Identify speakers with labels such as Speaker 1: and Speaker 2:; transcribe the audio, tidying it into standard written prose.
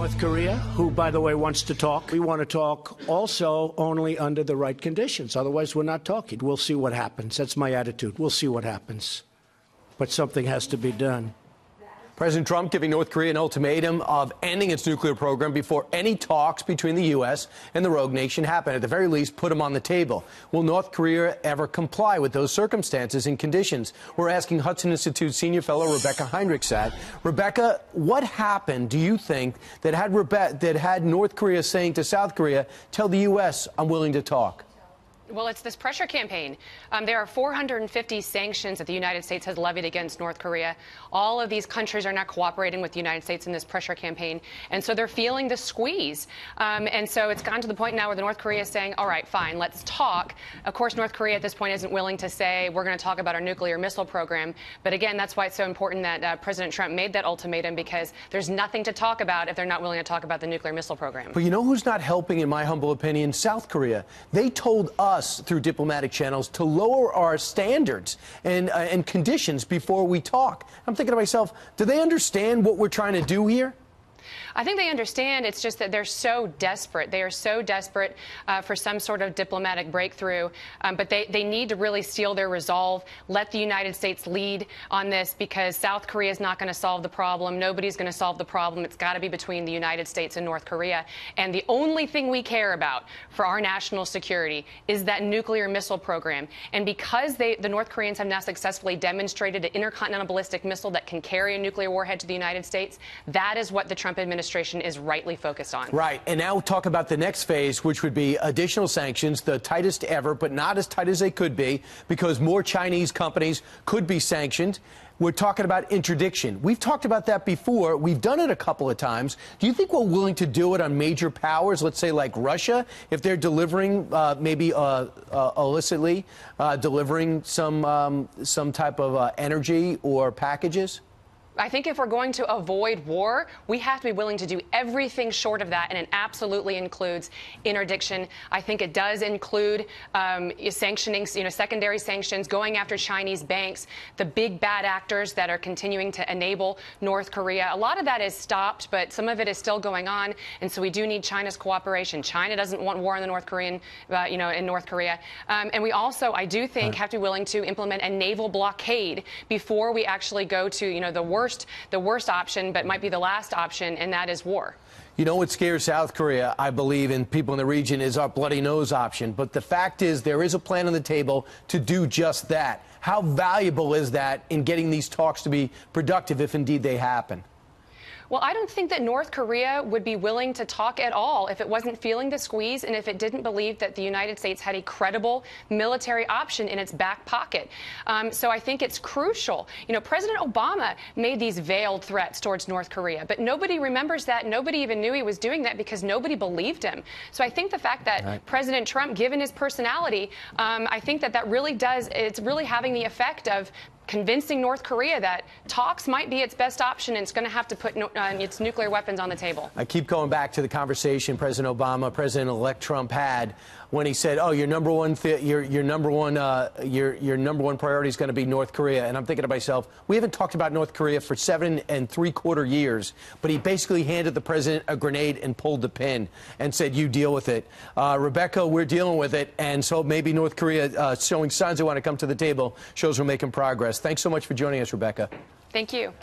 Speaker 1: North Korea, who, by the way, wants to talk. We want to talk also only under the right conditions. Otherwise, we're not talking. We'll see what happens. That's my attitude. We'll see what happens. But something has to be done.
Speaker 2: President Trump giving North Korea an ultimatum of ending its nuclear program before any talks between the U.S. and the rogue nation happen. At the very least, put them on the table. Will North Korea ever comply with those circumstances and conditions? We're asking Hudson Institute senior fellow Rebecca Heinrichs that. Rebecca, what happened, do you think, that had North Korea saying to South Korea, tell the U.S. I'm willing to talk?
Speaker 3: Well, it's this pressure campaign. There are 450 sanctions that the United States has levied against North Korea. All of these countries are not cooperating with the United States in this pressure campaign, and so they're feeling the squeeze. And so it's gotten to the point now where the North Korea is saying, all right, fine, let's talk. Of course, North Korea at this point isn't willing to say we're going to talk about our nuclear missile program. But again, that's why it's so important that President Trump made that ultimatum, because there's nothing to talk about if they're not willing to talk about the nuclear missile program.
Speaker 2: But you know who's not helping, in my humble opinion? South Korea. They told us through diplomatic channels to lower our standards and conditions before we talk. I'm thinking to myself, do they understand what we're trying to do here?
Speaker 3: I think they understand. It's just that they're so desperate. They are so desperate for some sort of diplomatic breakthrough. But they need to really seal their resolve, let the United States lead on this, because South Korea is not going to solve the problem. Nobody's going to solve the problem. It's got to be between the United States and North Korea. And the only thing we care about for our national security is that nuclear missile program. And because the North Koreans have now successfully demonstrated an intercontinental ballistic missile that can carry a nuclear warhead to the United States, that is what the Trump administration is rightly focused on.
Speaker 2: Right. And now we'll talk about the next phase, which would be additional sanctions, the tightest ever, but not as tight as they could be, because more Chinese companies could be sanctioned. We're talking about interdiction. We've talked about that before. We've done it a couple of times. Do you think we're willing to do it on major powers, let's say like Russia, if they're delivering maybe illicitly delivering some type of energy or packages?
Speaker 3: I think if we're going to avoid war, we have to be willing to do everything short of that, and it absolutely includes interdiction. I think it does include sanctioning, secondary sanctions, going after Chinese banks, the big bad actors that are continuing to enable North Korea. A lot of that is stopped, but some of it is still going on, and so we do need China's cooperation. China doesn't want war in the North Korean, in North Korea, and we also, I do think, have to be willing to implement a naval blockade before we actually go to, the worst option, but might be the last option, and that is war.
Speaker 2: You know what scares South Korea, I believe, and people in the region, is our bloody nose option. But the fact is, there is a plan on the table to do just that. How valuable is that in getting these talks to be productive, if indeed they happen?
Speaker 3: Well, I don't think that North Korea would be willing to talk at all if it wasn't feeling the squeeze and if it didn't believe that the United States had a credible military option in its back pocket. So I think it's crucial. President Obama made these veiled threats towards North Korea, but nobody remembers that. Nobody even knew he was doing that because nobody believed him. So I think the fact that President Trump, given his personality, I think that really it's really having the effect of convincing North Korea that talks might be its best option, and it's going to have to put its nuclear weapons on the table.
Speaker 2: I keep going back to the conversation President Obama, President-elect Trump had when he said, "Oh, your number one priority is going to be North Korea." And I'm thinking to myself, we haven't talked about North Korea for 7 3/4 years, but he basically handed the president a grenade and pulled the pin and said, "You deal with it." Rebecca, we're dealing with it, and so maybe North Korea showing signs they want to come to the table shows we're making progress. Thanks so much for joining us, Rebecca.
Speaker 3: Thank you.